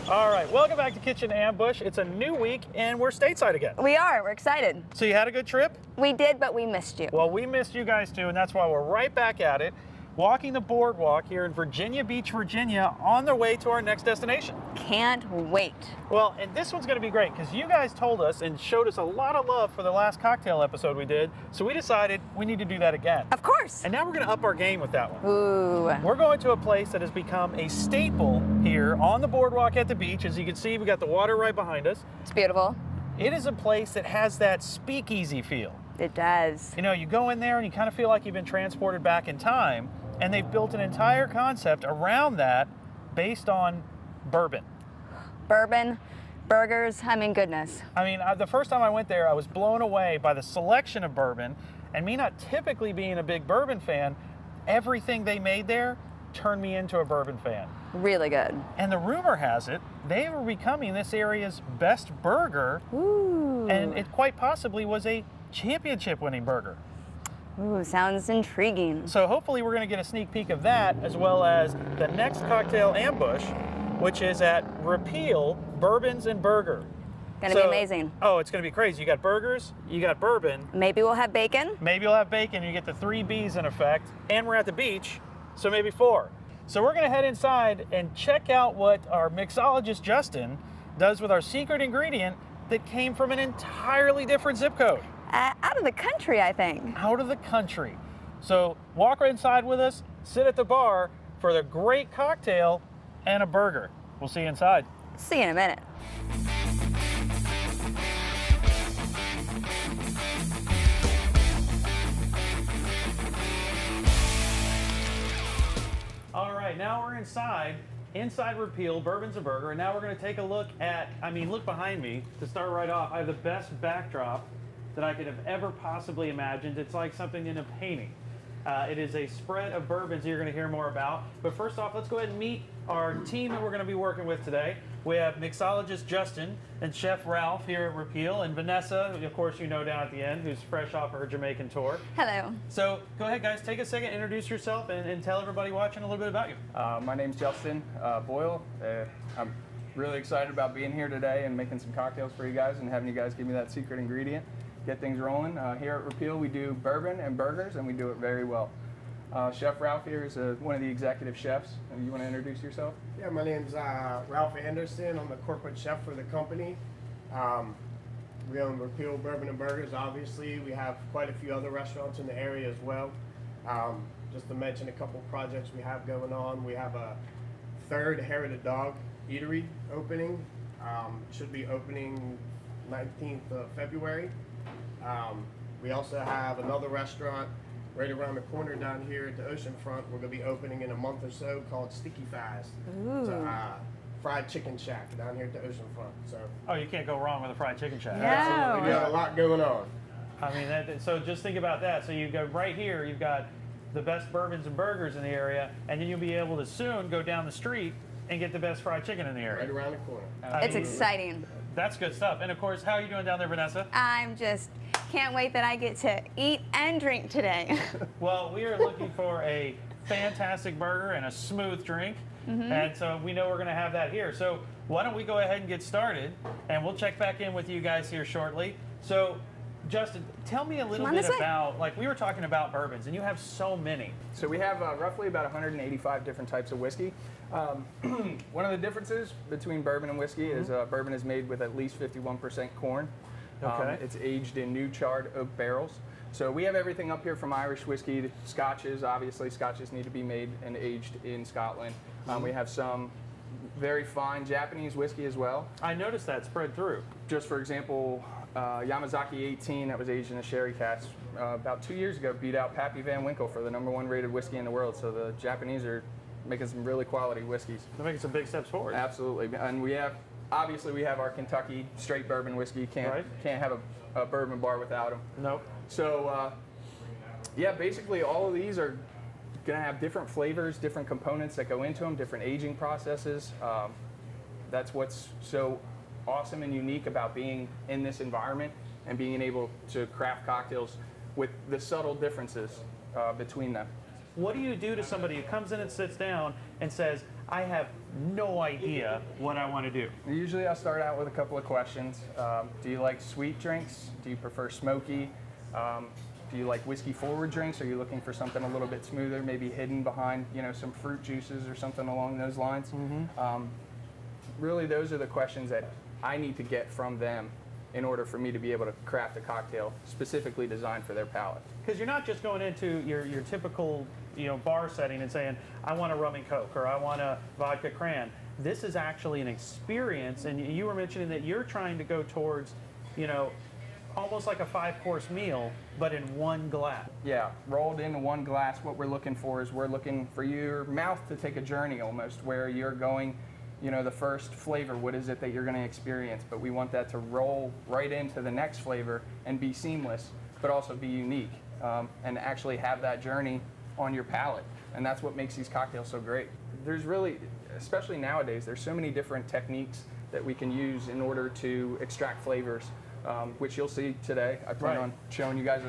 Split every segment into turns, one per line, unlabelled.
All right, welcome back to Kitchen Ambush. It's a new week and we're stateside again.
We are. We're excited.
So you had a good trip?
We did, but we missed you.
Well, we missed you guys too, and that's why we're right back at it, walking the boardwalk here in Virginia Beach, Virginia, on the way to our next destination.
Can't wait.
Well, and this one's going to be great because you guys told us and showed us a lot of love for the last cocktail episode we did, so we decided we need to do that again.
Of course.
And now we're going to up our game with that one.
Ooh.
We're going to a place that has become a staple here on the boardwalk at the beach. As you can see, we got the water right behind us.
It's beautiful.
It is a place that has that speakeasy feel.
It does.
You know, you go in there and you kind of feel like you've been transported back in time, and they've built an entire concept around that based on bourbon.
Bourbon, burgers, I mean, goodness.
I mean, the first time I went there, I was blown away by the selection of bourbon, and me not typically being a big bourbon fan, everything they made there turned me into a bourbon fan.
Really good.
And the rumor has it, they were becoming this area's best burger,
Ooh.
and it quite possibly was a championship-winning burger.
Ooh, sounds intriguing.
So hopefully we're going to get a sneak peek of that, as well as the next cocktail ambush, which is at Repeal Bourbons and Burger.
Gonna be amazing.
Oh, it's going to be crazy. You got burgers, you got bourbon.
Maybe we'll have bacon.
Maybe you'll have bacon, you get the 3 Bs in effect, and we're at the beach, so maybe 4. So we're going to head inside and check out what our mixologist Justin does with our secret ingredient that came from an entirely different zip code.
Out of the country, I think.
Out of the country. So walk right inside with us, sit at the bar for the great cocktail and a burger. We'll see you inside.
See you in a minute.
All right, now we're inside Repeal Bourbons and Burger, and now we're going to take a look at, look behind me to start right off. I have the best backdrop that I could have ever possibly imagined. It's like something in a painting. It is a spread of bourbons you're going to hear more about. But first off, let's go ahead and meet our team that we're going to be working with today. We have mixologist Justin and Chef Ralph here at Repeal, and Vanessa, of course, you know, down at the end, who's fresh off her Jamaican tour.
Hello.
So go ahead, guys, take a second, introduce yourself, and tell everybody watching a little bit about you.
My name's Justin Boyle. I'm really excited about being here today and making some cocktails for you guys and having you guys give me that secret ingredient. Get things rolling. Here at Repeal, we do bourbon and burgers, and we do it very well. Chef Ralph here is one of the executive chefs. You want to introduce yourself?
Yeah, my name's Ralph Anderson. I'm the corporate chef for the company. We own Repeal Bourbon and Burgers, obviously. We have quite a few other restaurants in the area as well. Just to mention a couple projects we have going on. We have a third Hair of the Dog eatery opening. Should be opening 19th of February. We also have another restaurant right around the corner down here at the oceanfront. We're going to be opening in a month or so called Sticky Thighs. It's a fried chicken shack down here at the oceanfront. So,
Oh, you can't go wrong with a fried chicken shack.
No.
absolutely, we got a lot going on.
I mean, so just think about that. So you go right here, you've got the best bourbons and burgers in the area, and then you'll be able to soon go down the street and get the best fried chicken in the area.
Right around the corner.
It's exciting.
That's good stuff. And of course, how are you doing down there, Vanessa?
I'm just can't wait that I get to eat and drink today.
Well, we are looking for a fantastic burger and a smooth drink. And so we know we're going to have that here. So why don't we go ahead and get started, and we'll check back in with you guys here shortly. So Justin, tell me a little bit about, like we were talking about bourbons, and you have so many.
So we have roughly about 185 different types of whiskey. One of the differences between bourbon and whiskey is bourbon is made with at least 51% corn.
Okay.
It's aged in new charred oak barrels. So we have everything up here from Irish whiskey to Scotches. Obviously, Scotches need to be made and aged in Scotland. We have some very fine Japanese whiskey as well.
I noticed that spread through.
Just for example, Yamazaki 18 that was aged in a sherry cask about 2 years ago beat out Pappy Van Winkle for the #1 rated whiskey in the world. So the Japanese are making some really quality whiskeys.
They're making some big steps forward.
Absolutely, and we have our Kentucky straight bourbon whiskey. Can't have a bourbon bar without them.
Nope.
So yeah, basically all of these are going to have different flavors, different components that go into them, different aging processes. That's what's so awesome and unique about being in this environment and being able to craft cocktails with the subtle differences between them.
What do you do to somebody who comes in and sits down and says, I have no idea what I want to do.
Usually I'll start out with a couple of questions. Do you like sweet drinks? Do you prefer smoky? Do you like whiskey forward drinks? Are you looking for something a little bit smoother, maybe hidden behind, you know, some fruit juices or something along those lines? Really, those are the questions that I need to get from them in order for me to be able to craft a cocktail specifically designed for their palate.
Because you're not just going into your typical, you know, bar setting and saying, I want a rum and coke or I want a vodka cran. This is actually an experience, and you were mentioning that you're trying to go towards, you know, almost like a 5-course meal, but in one glass.
Yeah, rolled into one glass. What we're looking for is we're looking for your mouth to take a journey almost, where you're going, you know, the first flavor, what is it that you're going to experience? But we want that to roll right into the next flavor and be seamless, but also be unique, and actually have that journey on your palate. And that's what makes these cocktails so great. There's really, especially nowadays, there's so many different techniques that we can use in order to extract flavors, which you'll see today. I plan on showing you guys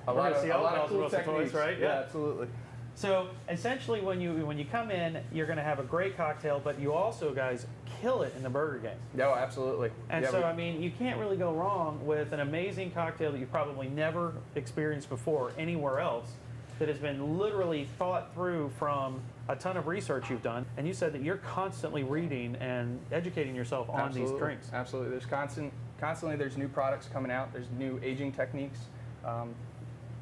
a lot of cool techniques,
right?
Yeah, absolutely.
So essentially, when you come in, you're going to have a great cocktail, but you also, guys, kill it in the burger game.
No, absolutely.
And
yeah,
so, I mean, you can't really go wrong with an amazing cocktail that you've probably never experienced before anywhere else, that has been literally thought through from a ton of research you've done. And you said that you're constantly reading and educating yourself on these drinks.
Absolutely. There's constantly there's new products coming out. There's new aging techniques.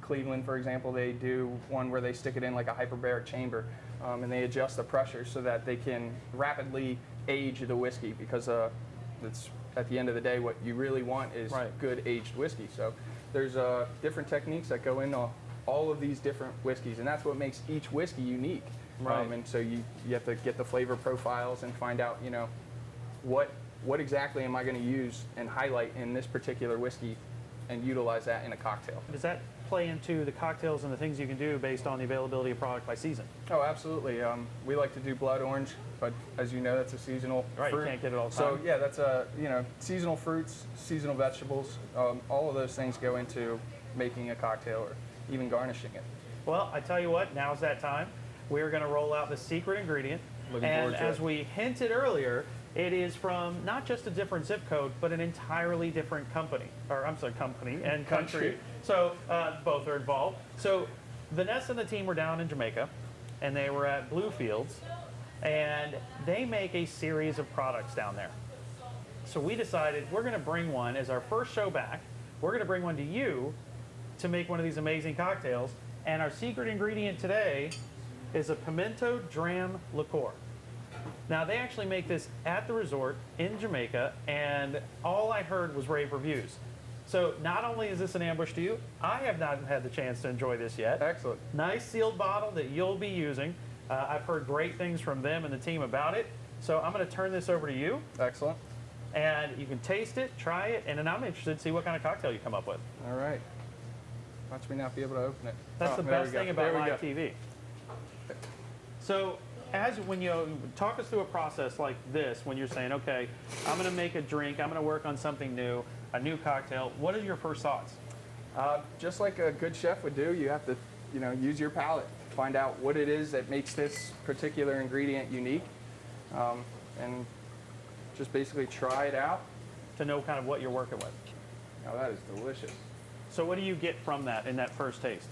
Cleveland, for example, they do one where they stick it in like a hyperbaric chamber, and they adjust the pressure so that they can rapidly age the whiskey, because it's at the end of the day what you really want is good aged whiskey. So there's different techniques that go into all of these different whiskeys, and that's what makes each whiskey unique. And so you have to get the flavor profiles and find out, you know, what exactly am I going to use and highlight in this particular whiskey, and utilize that in a cocktail.
Does that play into the cocktails and the things you can do based on the availability of product by season?
Oh, absolutely. We like to do blood orange, but as you know, that's a seasonal fruit.
You can't get it all the
So
time.
yeah, that's you know, seasonal fruits, seasonal vegetables. All of those things go into making a cocktail or even garnishing it.
Well, I tell you what, now's that time. We're going to roll out the secret ingredient.
Looking
and
forward to
as
it.
we hinted earlier, it is from not just a different zip code, but an entirely different company. Or I'm sorry, company and country. So both are involved. So Vanessa and the team were down in Jamaica, and they were at Bluefields, and they make a series of products down there. So we decided we're going to bring one as our first show back. We're going to bring one to you to make one of these amazing cocktails. And our secret ingredient today is a Pimento Dram Liquor. Now, they actually make this at the resort in Jamaica, and all I heard was rave reviews. So not only is this an ambush to you, I have not had the chance to enjoy this yet.
Excellent.
Nice sealed bottle that you'll be using. I've heard great things from them and the team about it. So I'm going to turn this over to you,
Excellent.
and you can taste it, try it, and then I'm interested to see what kind of cocktail you come up with.
All right. Watch me not be able to open it.
That's the
there
best
we go.
thing about
There we
live
go.
TV. So, when you talk us through a process like this, when you're saying, okay, I'm going to make a drink, I'm going to work on something new, a new cocktail, what are your first thoughts?
Just like a good chef would do, you have to, you know, use your palate, find out what it is that makes this particular ingredient unique, and just basically try it out.
To know kind of what you're working with.
Oh, that is delicious.
So what do you get from that in that first taste?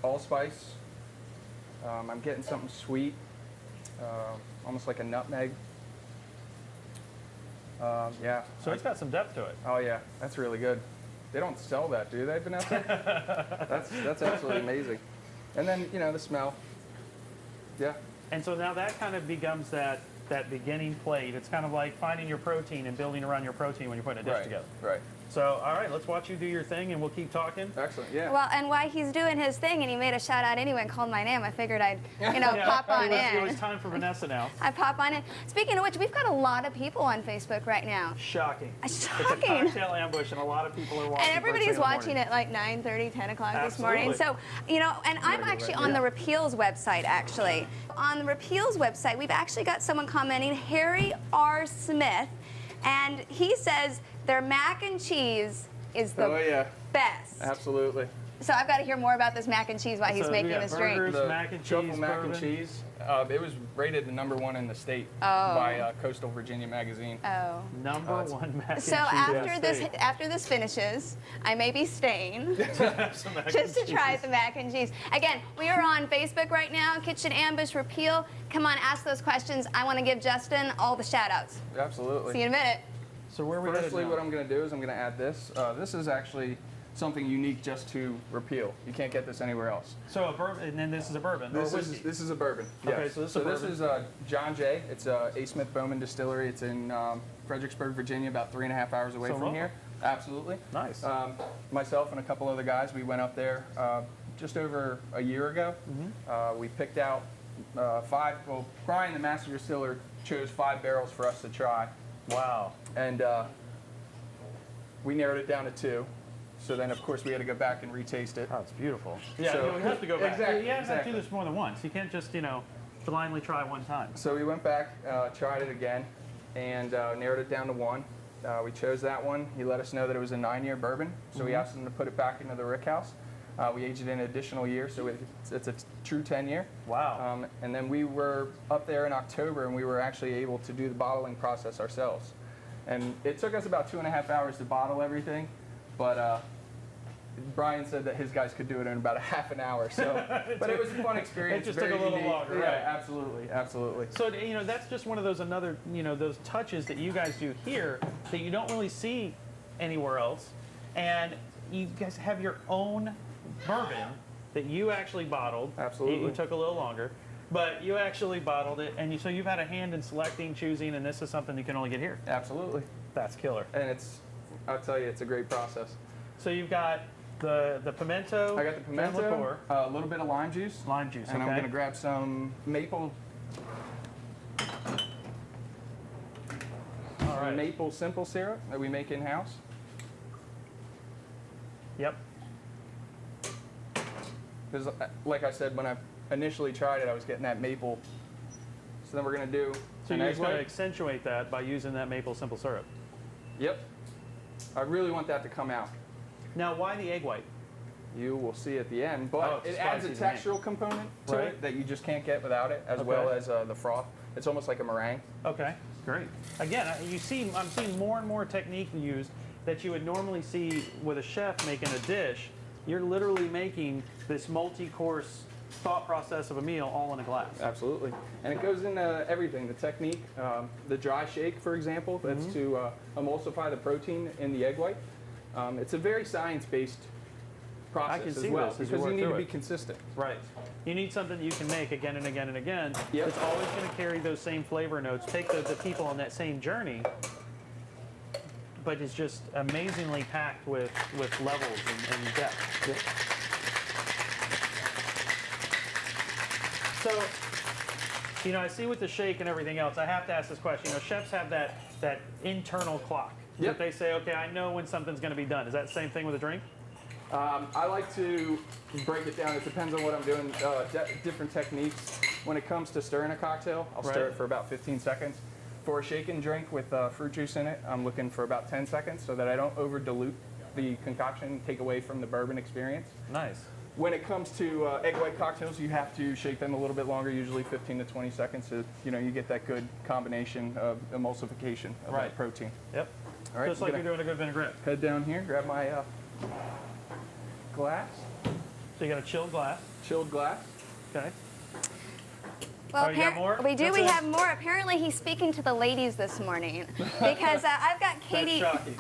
Allspice. I'm getting something sweet, almost like a nutmeg. Yeah.
So it's got some depth to it.
Oh yeah, that's really good. They don't sell that, do they, Vanessa? that's absolutely amazing. And then, you know, the smell. Yeah.
And so now that kind of becomes that beginning plate. It's kind of like finding your protein and building around your protein when you're putting a dish together.
Right.
So, all right, let's watch you do your thing, and we'll keep talking.
Excellent. Yeah.
Well, and while he's doing his thing, and he made a shout out anyway and called my name, I figured I'd, pop on
It
in.
was time for Vanessa now.
I pop on in. Speaking of which, we've got a lot of people on Facebook right now.
Shocking. It's a
Shocking.
cocktail ambush, and a lot of people are watching.
And everybody's
first thing in the
watching
morning.
at like 9:30, 10 o'clock this
Absolutely.
morning. So, and I'm actually on the Repeals website, actually. On the Repeals website, we've actually got someone commenting, Harry R. Smith, and he says their mac and cheese is the best.
Absolutely.
So I've got to hear more about this mac and cheese while he's
So we
making
got
this drink.
burgers,
The
mac and cheese,
truffle mac
bourbon.
and cheese. It was rated the #1 in the state
Oh.
by Coastal Virginia magazine.
Oh.
Number one mac and
So
cheese.
after this finishes, I may be staying
Some mac
just
and
to try
cheese.
the mac and cheese. Again, we are on Facebook right now, Kitchen Ambush Repeal. Come on, ask those questions. I want to give Justin all the shout outs.
Absolutely.
See you in a minute.
So where are we headed
Firstly,
now?
what I'm going to do is I'm going to add this. This is actually something unique just to Repeal. You can't get this anywhere else.
So a bourbon, and then this is a bourbon or whiskey.
This is a bourbon.
Okay,
yes.
so this is a bourbon.
is John Jay. It's A. Smith Bowman Distillery. It's in Fredericksburg, Virginia, about 3.5 hours away
So
from
local.
here. Absolutely.
Nice.
Myself and a couple other guys, we went up there just over a year ago. We picked out 5. Well, Brian, the master distiller, chose 5 barrels for us to try,
Wow.
and we narrowed it down to 2. So then, of course, we had to go back and retaste it.
Oh, it's beautiful. Yeah,
So-
you have to go back.
Exactly,
You have to
exactly.
do this more than once. You can't just, blindly try one time.
So we went back, tried it again, and narrowed it down to 1. We chose that one. He let us know that it was a 9-year bourbon, so we asked him to put it back into the rick house. We aged it in an additional year, so it's a true 10-year.
Wow.
And then we were up there in October, and we were actually able to do the bottling process ourselves. And it took us about 2.5 hours to bottle everything, but Brian said that his guys could do it in about a half an hour. So, but it was a fun experience.
It just took
very
a little
unique.
longer,
Yeah,
right.
absolutely, absolutely.
So, that's just one of those those touches that you guys do here that you don't really see anywhere else. And you guys have your own bourbon that you actually bottled.
Absolutely.
It took a little longer, but you actually bottled it. And so you've had a hand in selecting, choosing, and this is something you can only get here.
Absolutely.
That's killer.
And I'll tell you, it's a great process.
So you've got the pimento.
I got the
Dram
pimento,
liqueur,
a little bit of lime juice,
lime juice.
and I'm
okay.
going to grab some maple
All right.
maple simple syrup that we make in-house.
Yep.
Because, like I said, when I initially tried it, I was getting that maple. So then we're going to do
So
an
you're
egg
just going to
white.
accentuate that by using that maple simple syrup.
Yep. I really want that to come out.
Now, why the egg white?
You will see at the end, but
Oh,
it
it's
adds a
spicy to me.
textural component to
Right.
it that you just can't get without it, as
Okay.
well as the froth. It's almost like a meringue.
Okay, great. Again, I'm seeing more and more technique used that you would normally see with a chef making a dish. You're literally making this multi-course thought process of a meal all in a glass.
Absolutely. And it goes into everything. The technique, the dry shake, for example, that's to emulsify the protein in the egg white. It's a very science-based process
can
as
see
well,
this as you
because
work
you need to
through
be
it.
consistent.
Right. You need something that you can make again and again and again.
Yep.
It's always going to carry those same flavor notes, take the people on that same journey, but it's just amazingly packed with levels and depth.
Yep.
So, I see with the shake and everything else, I have to ask this question. Chefs have that internal clock.
Yep.
That they say, okay, I know when something's going to be done. Is that the same thing with a drink?
I like to break it down. It depends on what I'm doing, different techniques. When it comes to stirring a cocktail, I'll stir
Right.
it for about 15 seconds. For a shaken drink with fruit juice in it, I'm looking for about 10 seconds so that I don't over dilute the concoction, take away from the bourbon experience.
Nice.
When it comes to egg white cocktails, you have to shake them a little bit longer, usually 15 to 20 seconds, so you get that good combination of emulsification of
Right.
that protein.
Yep.
All right,
Just
I'm
like
gonna
you're doing a good vinaigrette.
head down here, grab my glass,
So you got a chilled glass.
chilled glass.
Okay.
Well,
Oh, you got more?
we do.
That's
We
it?
have more. Apparently, he's speaking to the ladies this morning because I've got Katie.
That's shocking.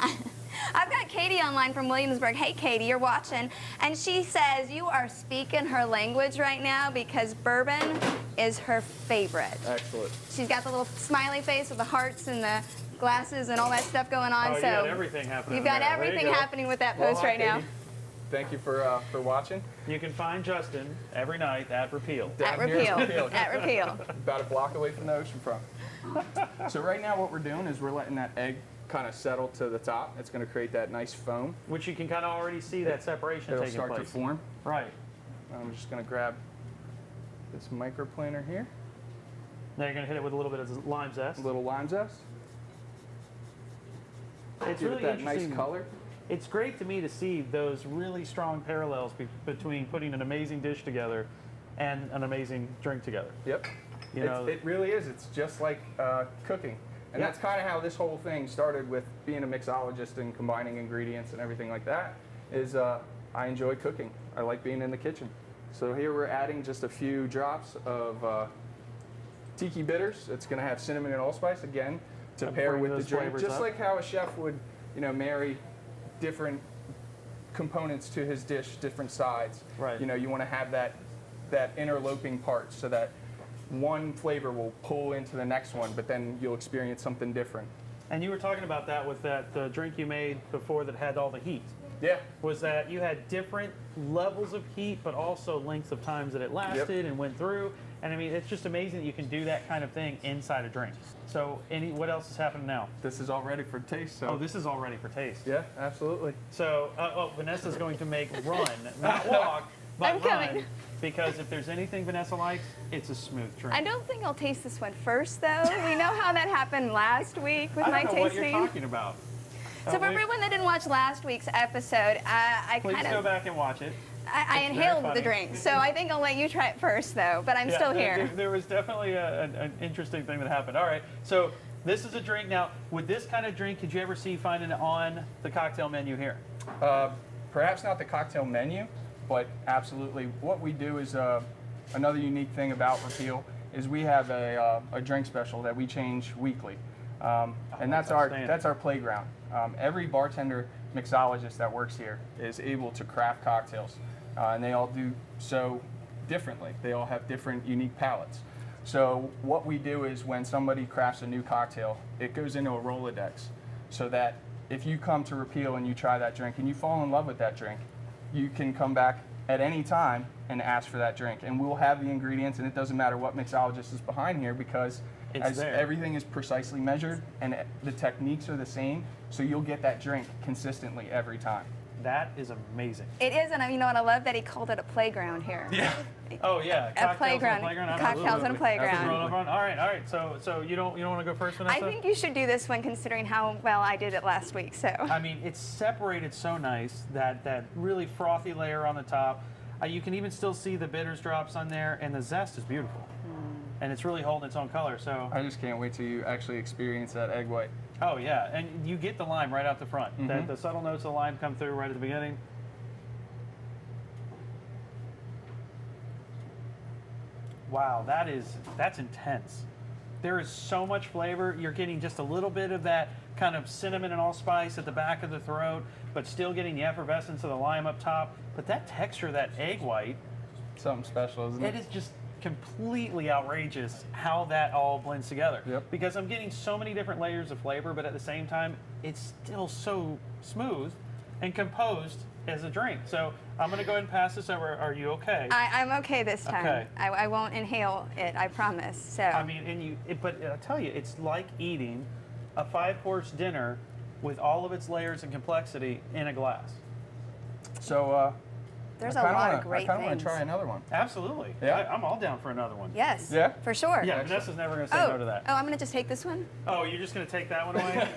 I've got Katie online from Williamsburg. Hey, Katie, you're watching, and she says you are speaking her language right now because bourbon is her favorite.
Excellent.
She's got the little smiley face with the hearts and the glasses and all that stuff going on.
Oh, you
so
got everything happening.
you've got
there. There you
everything
go.
happening with that
Well,
post
hi,
right now.
Katie. Thank you for watching.
You can find Justin every night at Repeal.
At
Down here is
Repeal. At Repeal.
About a block away from the ocean front. So right now what we're doing is we're letting that egg kind of settle to the top. It's going to create that nice foam.
Which you can kind of already see that separation
It'll
taking
start
place.
to form.
Right.
I'm just going to grab this microplaner here,
Now you're going to hit it with a little bit of lime zest.
a little lime zest.
It's
Give
really
it that nice
interesting.
color.
it's great to me to see those really strong parallels between putting an amazing dish together and an amazing drink together.
Yep.
You know,
It really is. It's just like cooking. And
Yeah.
that's kind of how this whole thing started with being a mixologist and combining ingredients and everything like that, is I enjoy cooking. I like being in the kitchen. So here we're adding just a few drops of tiki bitters. It's going to have cinnamon and allspice, again, to
And
pair
bring
with the
those
drink.
flavors
Just
up.
like how a chef would, marry different components to his dish, different sides.
Right.
You want to have that interloping part so that one flavor will pull into the next one, but then you'll experience something different.
and you were talking about that with the drink you made before that had all the heat.
Yeah.
Was that you had different levels of heat, but also lengths of times that it lasted and went through. And I mean, it's just amazing that you can do that kind of thing inside a drink. So, what else is happening now?
This is all ready for taste. So.
Oh, this is all ready for taste.
Yeah, absolutely.
So, Vanessa's going to make run, not walk, but
I'm
run.
coming.
Because if there's anything Vanessa likes, it's a smooth drink.
I don't think I'll taste this one first, though. We know how that happened last week with
I
my
don't know what
tasting.
you're talking about.
So for everyone that didn't watch last week's episode, I
Please
kind
go
of
back and watch it.
I
It's very
inhaled
funny.
the drink. So I think I'll let you try it first, though. But I'm still here.
There was definitely an interesting thing that happened. All right, so this is a drink. Now, with this kind of drink, could you ever see finding it on the cocktail menu here?
Perhaps not the cocktail menu, but absolutely. What we do is another unique thing about Repeal is we have a drink special that we change weekly, and that's our playground. Every bartender mixologist that works here is able to craft cocktails, and they all do so differently. They all have different unique palates. So what we do is when somebody crafts a new cocktail, it goes into a Rolodex, so that if you come to Repeal and you try that drink and you fall in love with that drink, you can come back at any time and ask for that drink. And we'll have the ingredients, and it doesn't matter what mixologist is behind here, because
It's there.
everything is precisely measured and the techniques are the same, so you'll get that drink consistently every time.
That is amazing.
It is, and you know what? I love that he called it a playground here.
Yeah. Oh yeah.
A playground. Cocktails and a playground.
All right. So you don't want to go first, Vanessa?
I think you should do this one considering how well I did it last week. So
I mean, it's separated so nice, that really frothy layer on the top. You can even still see the bitters drops on there, and the zest is beautiful. And it's really holding its own color. So,
I just can't wait till you actually experience that egg white.
oh yeah, and you get the lime right out the front. The subtle notes of lime come through right at the beginning. Wow, that's intense. There is so much flavor. You're getting just a little bit of that kind of cinnamon and allspice at the back of the throat, but still getting the effervescence of the lime up top. But that texture, that egg white,
Something special, isn't
it
it?
is just completely outrageous how that all blends together.
Yep.
Because I'm getting so many different layers of flavor, but at the same time, it's still so smooth and composed as a drink. So I'm going to go ahead and pass this over. Are you okay?
I'm okay this time.
Okay.
I won't inhale it. I promise. So
I mean, but I tell you, it's like eating a 5-course dinner with all of its layers and complexity in a glass.
So
there's
I
a
kinda
lot
wanna-
of great
I kind of want
things.
to try another one.
Absolutely.
Yeah.
I'm all down for another one.
Yes.
Yeah?
For sure.
Yeah,
Excellent.
Vanessa's never going to say
Oh,
no to that.
I'm gonna just take this one.
Oh, you're just going to take that one away?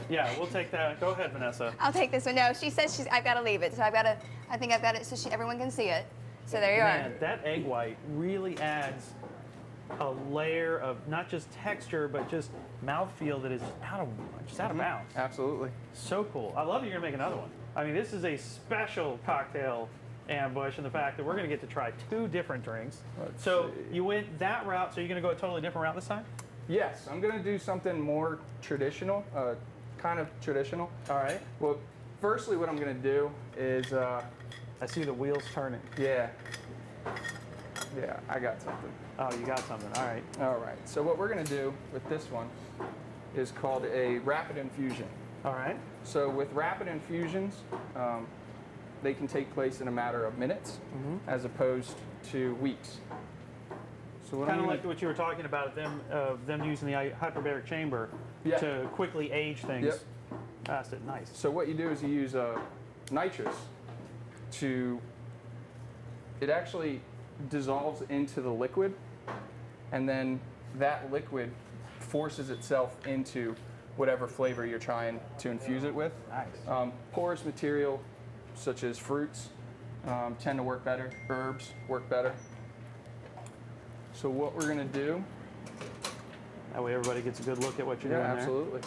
Yeah, we'll take that. Go ahead, Vanessa.
I'll take this one. No, she says I've got to leave it, so I think I've got it so everyone can see it. So there you
Man,
are.
that egg white really adds a layer of not just texture, but just mouthfeel that is out of bounds.
Absolutely.
So cool. I love that you're gonna make another one. I mean, this is a special cocktail ambush in the fact that we're gonna get to try 2 different drinks.
Let's
So
see.
you went that route, so you're gonna go a totally different route this time?
Yes, I'm going to do something more traditional, kind of traditional.
All right.
Well, firstly, what I'm going to do is,
I see the wheels turning.
yeah, I got something.
Oh, you got something. All right.
All right, so what we're going to do with this one is called a rapid infusion.
All right.
So with rapid infusions, they can take place in a matter of minutes as opposed to weeks. So what
Kind
I'm
of
gonna-
like what you were talking about, them using the hyperbaric chamber
Yeah.
to quickly age things.
Yep.
Past it. Nice.
So what you do is you use nitrous to, it actually dissolves into the liquid, and then that liquid forces itself into whatever flavor you're trying to infuse it with.
Nice.
Porous material, such as fruits, tend to work better. Herbs work better. So what we're gonna do?
That way everybody gets a good look at what you're doing there.
Absolutely.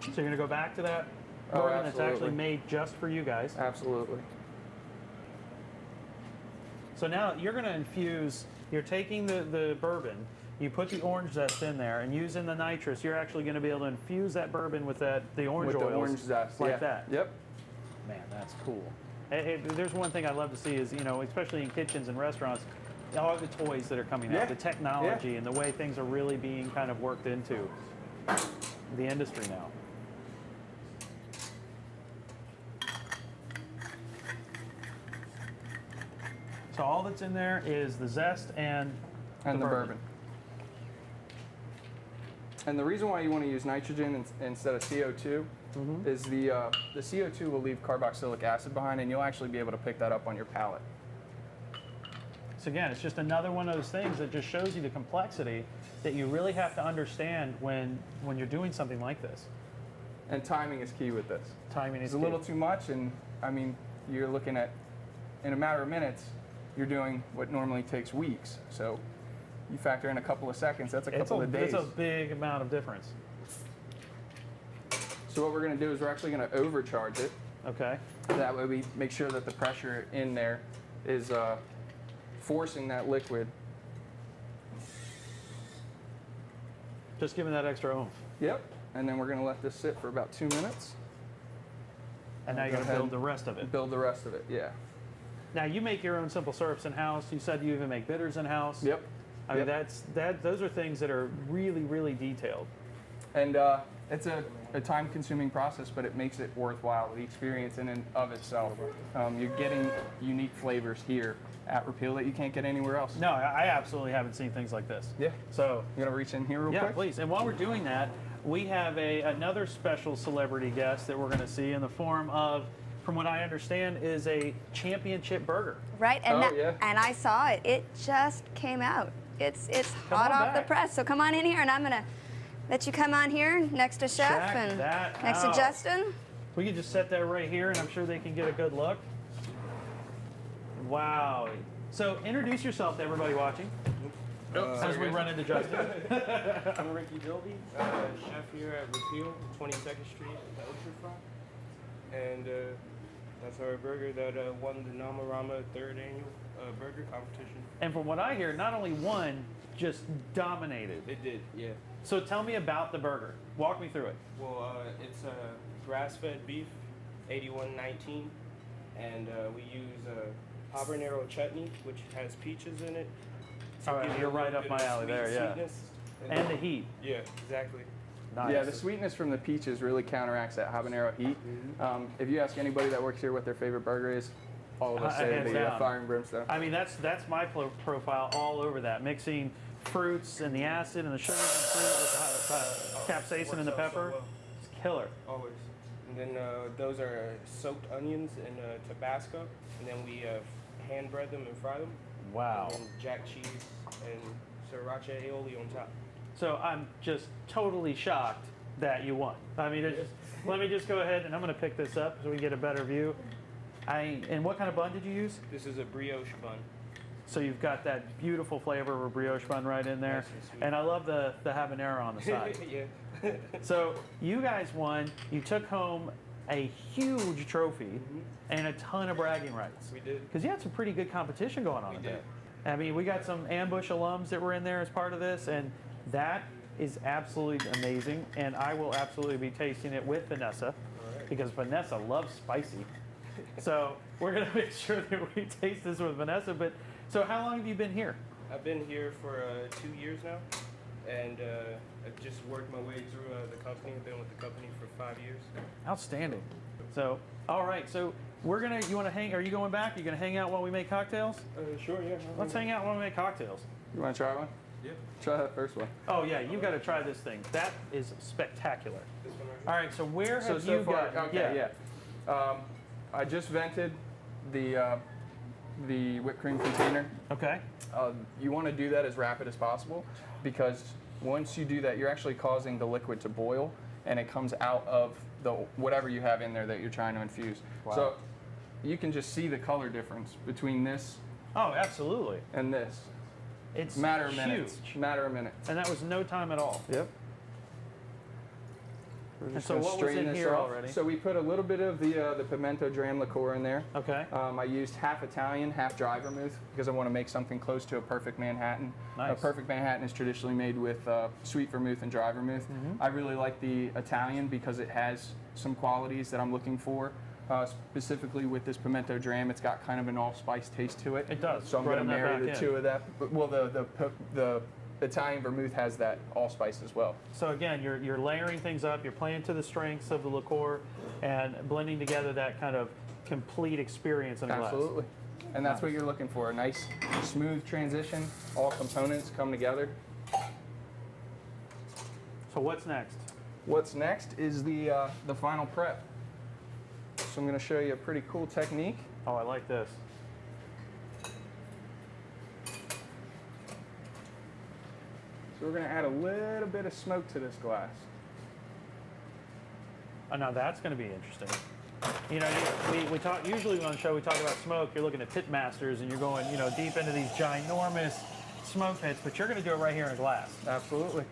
So you're gonna go back to that
Oh,
bourbon that's actually
absolutely.
made just for you guys.
Absolutely.
So now you're gonna infuse, you're taking the bourbon, you put the orange zest in there, and using the nitrous, you're actually gonna be able to infuse that bourbon with the orange
With
oils.
the orange zest,
like
yeah.
that.
Yep.
Man, that's cool. There's one thing I love to see is, you know, especially in kitchens and restaurants, all the toys that are coming
Yeah.
out, the technology and the way things are really being kind of worked into the industry now. So all that's in there is the zest and
And the bourbon. And the reason why you want to use nitrogen instead of CO2 is the CO2 will leave carboxylic acid behind, and you'll actually be able to pick that up on your palate.
So again, it's just another one of those things that just shows you the complexity that you really have to understand when you're doing something like this.
And timing is key with this.
Timing
It's
is
a little
key.
too much, and I mean, you're looking at, in a matter of minutes, you're doing what normally takes weeks. So you factor in a couple of seconds, that's a couple of days.
It's a big amount of difference.
So what we're going to do is we're actually going to overcharge it.
Okay.
That way we make sure that the pressure in there is forcing that liquid.
Just giving that extra oomph.
Yep. And then we're going to let this sit for about 2 minutes.
And now you're
Go
going to
ahead
build the rest of it.
Build the rest of it, yeah.
Now you make your own simple syrups in-house. You said you even make bitters in-house.
Yep.
I mean,
Yep.
those are things that are really, really detailed.
And it's a time-consuming process, but it makes it worthwhile, the experience in and of itself. You're getting unique flavors here at Repeal that you can't get anywhere else.
No, I absolutely haven't seen things like this.
Yeah.
So,
You gonna reach in here real
yeah,
quick?
please. And while we're doing that, we have another special celebrity guest that we're going to see in the form of, from what I understand, is a championship burger.
Right, and
Oh, yeah.
and I saw it. It just came out. It's hot
on
off the
back.
press. So come on in here, and I'm gonna let you come on here next to Chef
Check
and
that
next
out.
to Justin.
We can just set that right here, and I'm sure they can get a good look. Wow. So introduce yourself to everybody watching. As we run into Justin.
I'm Ricky Joby, chef here at Repeal, 22nd Street, the Oceanfront. And that's our burger that won the Namarama 3rd annual burger competition.
And from what I hear, not only one, just dominated.
It did, yeah.
So tell me about the burger. Walk me through it.
Well, it's grass-fed beef, 8119, and we use habanero chutney, which has peaches in it. to
All right,
give it
you're
a
right
little
up
bit
my
of
alley there,
sweet
yeah.
sweetness.
And the heat.
Yeah, exactly.
Nice.
Yeah, the sweetness from the peaches really counteracts that habanero heat. If you ask anybody that works here what their favorite burger is, all of us say
Hands
the
down.
fire and brimstone.
I mean, that's my profile all over that. Mixing fruits and the acid and the sugars and fruit with the capsaicin and the
Works out so
pepper.
well.
It's killer.
Always. And then those are soaked onions and Tabasco. And then we hand bread them and fry them.
Wow.
And then jack cheese and sriracha aioli on top.
So I'm just totally shocked that you won. I mean, it's just, let me just go ahead and I'm going to pick this up so we get a better view. And what kind of bun did you use?
This is a brioche bun.
So you've got that beautiful flavor of a brioche bun right in there.
Nice and sweet.
And I love the habanero on the side.
Yeah.
So you guys won. You took home a huge trophy and a ton of bragging rights.
We did.
Because you had some pretty good competition going on
We
in
did.
there. I mean, we got some Ambush alums that were in there as part of this, and that is absolutely amazing. And I will absolutely be tasting it with Vanessa because Vanessa loves spicy. So we're gonna make sure that we taste this with Vanessa. But so how long have you been here?
I've been here for 2 years now. And I've just worked my way through the company. I've been with the company for 5 years.
Outstanding. So, all right. So we're gonna. You want to hang? Are you going back? Are you gonna hang out while we make cocktails?
Sure, yeah.
Let's hang out while we make cocktails.
You want to try one?
Yeah.
Try that first one.
Oh yeah, you got to try this thing. That is spectacular.
This one right
All right. So where have
So
you
far,
got?
okay, yeah. I just vented the whipped cream container.
Okay.
You want to do that as rapid as possible because Once you do that, you're actually causing the liquid to boil, and it comes out of the whatever you have in there that you're trying to infuse.
Wow.
So you can just see the color difference between this
Oh, absolutely.
and this.
It's
Matter of
huge.
minutes. Matter of minutes.
And that was no time at all.
Yep. We're
And
just
so
gonna
what was
strain
in
this
here
off.
already?
So we put a little bit of the Pimento Dram Liquor in there.
Okay.
I used half Italian, half dry vermouth because I want to make something close to a perfect Manhattan.
Nice.
A perfect Manhattan is traditionally made with sweet vermouth and dry vermouth. I really like the Italian because it has some qualities that I'm looking for. Specifically with this Pimento Dram, it's got kind of an allspice taste to it.
It does.
So I'm
Right
going to
on that
marry
back
the
end.
two of that. Well, the Italian vermouth has that allspice as well.
So again, you're layering things up, you're playing to the strengths of the liqueur, and blending together that kind of complete experience in a glass.
Absolutely. And that's what you're looking for, a nice smooth transition, all components come together.
So what's next?
What's next is the final prep. So I'm going to show you a pretty cool technique.
Oh, I like this.
So we're going to add a little bit of smoke to this glass.
Oh, now that's going to be interesting. You know, we talk usually on the show we talk about smoke. You're looking at pit masters and you're going, you know, deep into these ginormous smoke pits, but you're going to do it right here in a glass.
Absolutely.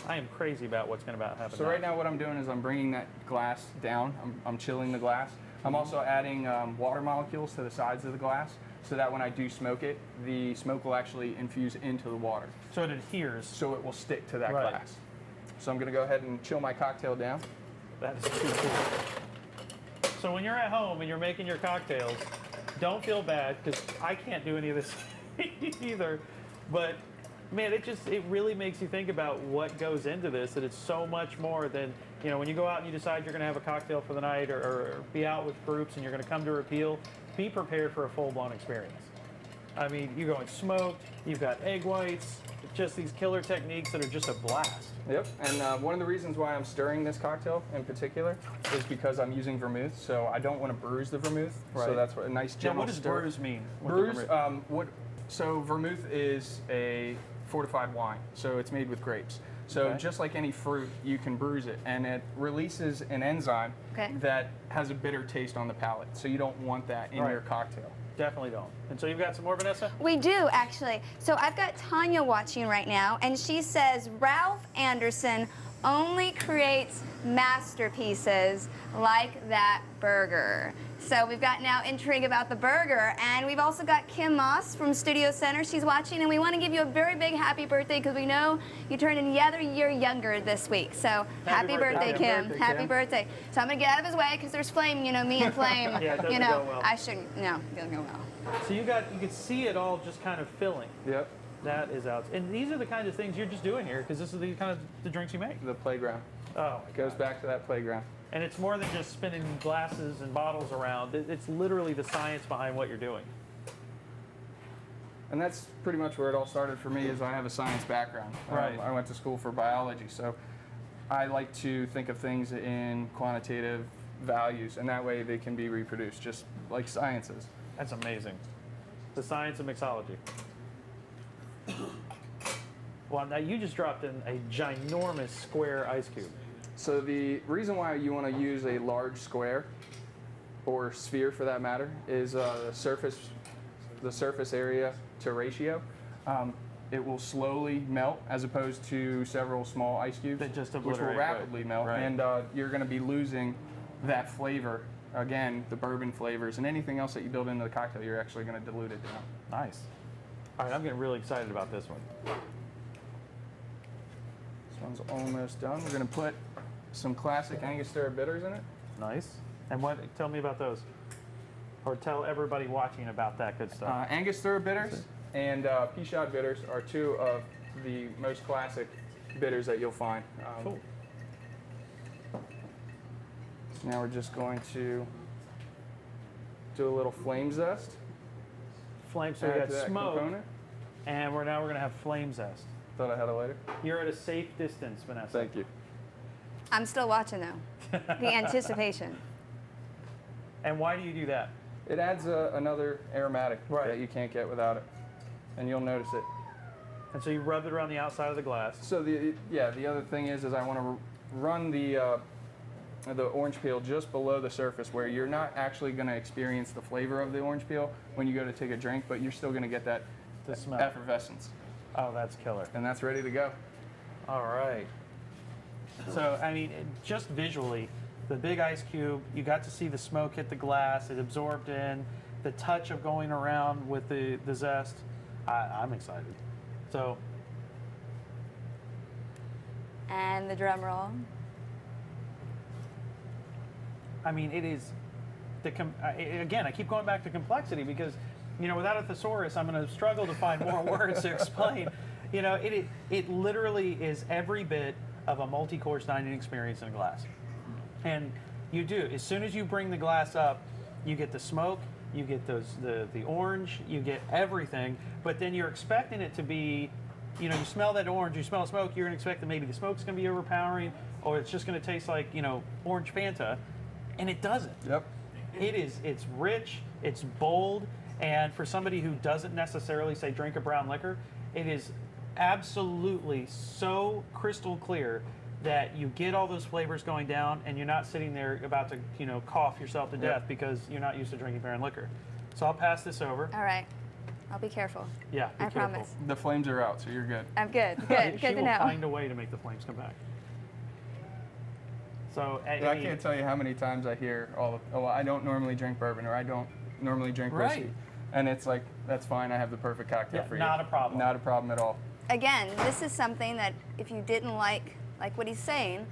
I am crazy about what's going to happen.
So right now what I'm doing is I'm bringing that glass down. I'm chilling the glass. I'm also adding water molecules to the sides of the glass so that when I do smoke it, the smoke will actually infuse into the water.
So it adheres.
So it will stick to that
Right.
glass. So I'm going to go ahead and chill my cocktail down.
That is too cool. So when you're at home and you're making your cocktails, don't feel bad because I can't do any of this either. But man, it really makes you think about what goes into this. That it's so much more than, you know, when you go out and you decide you're going to have a cocktail for the night or be out with groups and you're going to come to Repeal, be prepared for a full-blown experience. I mean, you're going smoked, you've got egg whites, just these killer techniques that are just a blast.
Yep, and one of the reasons why I'm stirring this cocktail in particular is because I'm using vermouth, so I don't want to bruise the vermouth. So
Right.
that's what a nice
Now,
gentle
what does
stir.
bruise mean? with the
Bruise,
vermouth?
so vermouth is a fortified wine, so it's made with grapes. So
Okay.
just like any fruit, you can bruise it, and it releases an enzyme
Okay.
that has a bitter taste on the palate. So you don't want that in
Right.
your cocktail.
Definitely don't. And so you've got some more, Vanessa?
We do, actually. So I've got Tanya watching right now, and she says Ralph Anderson only creates masterpieces like that burger. So we've got now intrigue about the burger, and we've also got Kim Moss from Studio Center. She's watching, and we want to give you a very big happy birthday because we know you turned another year younger this week. So happy birthday,
Kim.
Kim.
Birthday,
Happy
Kim.
birthday. So I'm going to get out of his way because there's Flame, you know, me and Flame.
Yeah, it doesn't
you know,
go well.
I shouldn't, no, it doesn't go well.
So you could see it all just kind of filling.
Yep,
That is out. And these are the kinds of things you're just doing here because this is the kind of the drinks you make.
the playground.
Oh,
It goes back to that playground.
and it's more than just spinning glasses and bottles around. It's literally the science behind what you're doing.
And that's pretty much where it all started for me is I have a science background.
Right.
I went to school for biology, so I like to think of things in quantitative values, and that way they can be reproduced, just like science is.
That's amazing. The science of mixology. Well, now you just dropped in a ginormous square ice cube.
So the reason why you want to use a large square, or sphere for that matter, is the surface area to ratio. It will slowly melt as opposed to several small ice cubes,
That just
which will
obliterate,
rapidly melt,
right.
and you're going to be losing that flavor. Again, the bourbon flavors and anything else that you build into the cocktail, you're actually going to dilute it down.
Nice. All right, I'm getting really excited about this one.
This one's almost done. We're going to put some classic Angostura bitters in it.
Nice. And what? Tell me about those. Or tell everybody watching about that good stuff.
Angostura bitters and Pishad bitters are two of the most classic bitters that you'll find.
Cool.
Now we're just going to do a little flame zest.
Flame. So we
add
got
to that
smoke,
component.
and we're now going to have flame zest.
Thought I had it later.
You're at a safe distance, Vanessa.
Thank you.
I'm still watching, though. The anticipation.
And why do you do that?
It adds another aromatic
Right.
that you can't get without it, and you'll notice it.
And so you rub it around the outside of the glass.
So the other thing is I want to run the orange peel just below the surface where you're not actually going to experience the flavor of the orange peel when you go to take a drink, but you're still going to get that
The smell.
effervescence.
Oh, that's killer.
And that's ready to go.
All right. So, I mean, just visually, the big ice cube, you got to see the smoke hit the glass, it absorbed in, the touch of going around with the zest. I'm excited. So,
And the drum roll.
I mean, it is, again, I keep going back to complexity because, you know, without a thesaurus, I'm going to struggle to find more words to explain. You know, it literally is every bit of a multi-course dining experience in a glass. And you do, as soon as you bring the glass up, you get the smoke, you get the orange, you get everything, but then you're expecting it to be, you know, you smell that orange, you smell smoke, you're going to expect that maybe the smoke's going to be overpowering, or it's just going to taste like, you know, orange Fanta, and it doesn't.
Yep.
It's rich, it's bold, and for somebody who doesn't necessarily say drink a brown liquor, it is absolutely so crystal clear that you get all those flavors going down and you're not sitting there about to, you know, cough yourself to death because you're not used to drinking brown liquor. So I'll pass this over.
All right. I'll be careful.
Yeah, be
I
careful.
promise.
The flames are out, so you're good.
I'm good. Good.
She
Good to
will
know.
find a way to make the flames come back. So
I can't tell you how many times I hear I don't normally drink bourbon, or I don't normally drink whiskey.
Right.
And it's like, that's fine, I have the perfect cocktail
Yeah,
for you.
not a problem.
Not a problem at all.
Again, this is something that if you didn't like what he's saying,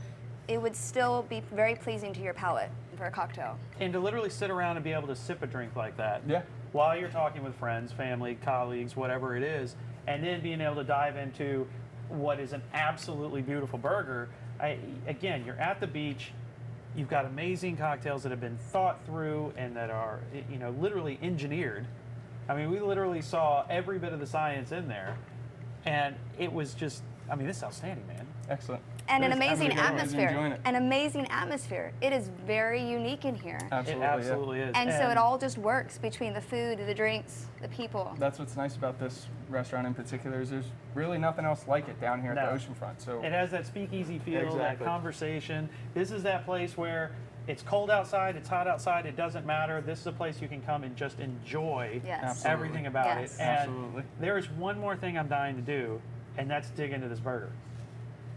it would still be very pleasing to your palate for a cocktail.
And to literally sit around and be able to sip a drink like that
Yeah.
while you're talking with friends, family, colleagues, whatever it is, and then being able to dive into what is an absolutely beautiful burger. Again, you're at the beach, you've got amazing cocktails that have been thought through and that are, you know, literally engineered. I mean, we literally saw every bit of the science in there, and it was just, I mean, this is outstanding, man.
Excellent.
And an
This- I'm
amazing
gonna go.
atmosphere.
Enjoying it.
An amazing atmosphere. It is very unique in here.
Absolutely.
It absolutely is.
And so it all just works between the food, the drinks, the people.
That's what's nice about this restaurant in particular is there's really nothing else like it down here at
No.
the oceanfront. So
It has that speakeasy feel, that
Exactly.
conversation. This is that place where it's cold outside, it's hot outside, it doesn't matter. This is a place you can come and just enjoy
Yes.
Absolutely.
everything about
Yes.
it. And
Absolutely.
there is one more thing I'm dying to do, and that's dig into this burger.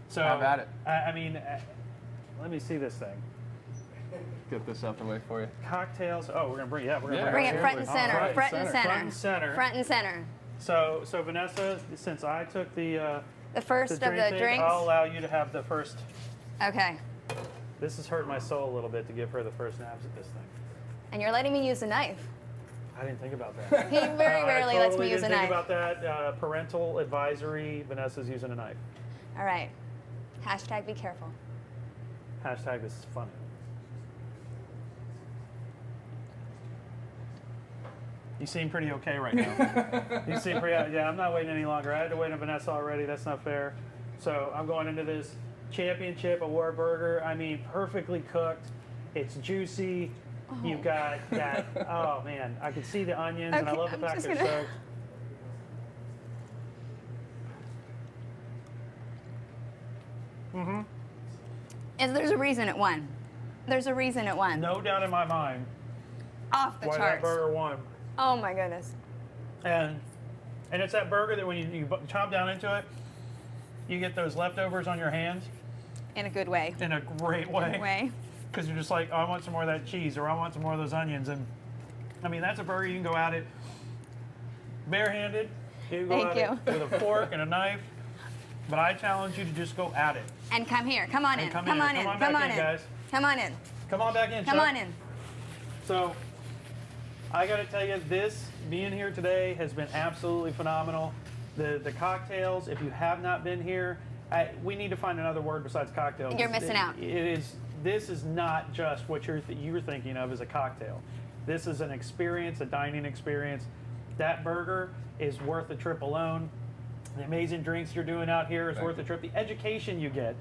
So
Have at it.
I mean, let me see this thing.
get this out the way for you.
Cocktails. Oh, we're gonna bring. Yeah, we're gonna
Yeah.
Bring it front and
All
center.
right,
Front and
center.
center.
Front and center.
Front and center.
So Vanessa, since I took the
First of the
drink thing,
drinks.
I'll allow you to have the first.
Okay.
This has hurt my soul a little bit to give her the first nabs at this thing.
And you're letting me use a knife.
I didn't think about that.
He very rarely
I
lets
totally
me use a
didn't
knife.
think about that. Parental advisory. Vanessa's using a knife.
All right. Hashtag be careful.
Hashtag this is funny. You seem pretty okay right now. You seem pretty. Yeah, I'm not waiting any longer. I had to wait on Vanessa already. That's not fair. So I'm going into this championship award burger. I mean, perfectly cooked. It's juicy. You've got that. Oh man, I can see the onions, and I
Okay,
love the
I'm
fact
just
they're
gonna-
soaked.
And there's a reason it won. There's a reason it won.
No doubt in my mind
Off the
why that
charts.
burger won.
Oh my goodness.
And it's that burger that when you chomp down into it, you get those leftovers on your hands
In a good way.
in a great way.
Way.
Because you're just like, oh, I want some more of that cheese, or I want some more of those onions. And I mean, that's a burger you can go at it barehanded. You can go
Thank
at
you.
it with a fork and a knife. But I challenge you to just go at it.
And come here. Come on in.
And
Come
come in.
on in.
Come on
Come
back
on
in,
in.
guys.
Come on in.
Come on back in,
Come
Chuck.
on in.
So, I got to tell you, this being here today has been absolutely phenomenal. The cocktails, if you have not been here, we need to find another word besides cocktails.
You're missing out.
This is not just what you're thinking of as a cocktail. This is an experience, a dining experience. That burger is worth the trip alone. The amazing drinks you're doing out here is worth the trip. The education you get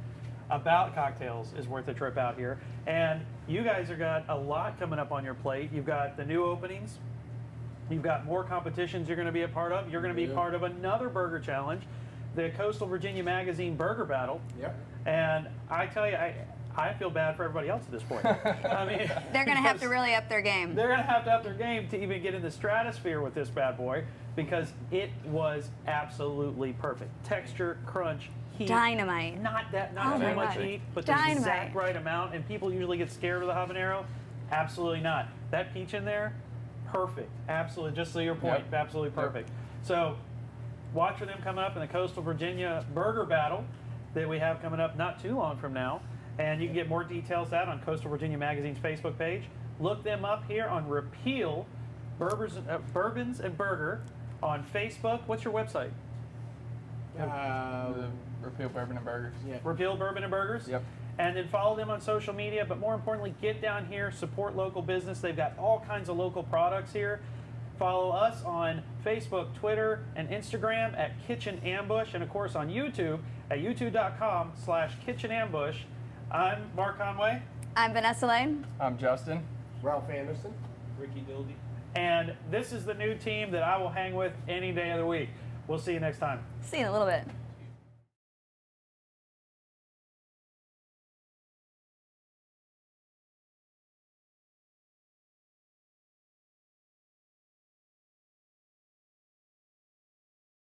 about cocktails is worth the trip out here. And you guys have got a lot coming up on your plate. You've got the new openings. You've got more competitions you're going to be a part of. You're going to be part of another burger challenge. the Coastal Virginia Magazine Burger Battle.
Yep.
And I tell you, I feel bad for everybody else at this point. I mean,
They're going to have to really up their game.
they're going to have to up their game to even get in the stratosphere with this bad boy, because it was absolutely perfect. Texture, crunch, heat.
Dynamite.
Not
Oh
too
my
much
God.
heat, but
Dynamite.
the exact right amount. And people usually get scared of the habanero. Absolutely not. That peach in there, perfect. Absolutely. Just to your point,
Yep.
absolutely perfect. So watch for them coming up in the Coastal Virginia Burger Battle that we have coming up not too long from now. And you can get more details out on Coastal Virginia Magazine's Facebook page. Look them up here on Repeal Bourbons and Burger on Facebook. What's your website?
The Repeal Bourbon and Burgers.
Yeah.
Repeal Bourbon and Burgers?
Yep.
And then follow them on social media, but more importantly, get down here, support local business. They've got all kinds of local products here. Follow us on Facebook, Twitter, and Instagram at Kitchen Ambush, and of course on YouTube at youtube.com/kitchenambush. I'm Mark Conway,
I'm Vanessa Lane.
I'm Justin.
Ralph Anderson.
Ricky Dilby.
and this is the new team that I will hang with any day of the week. We'll see you next time.
See you in a little bit.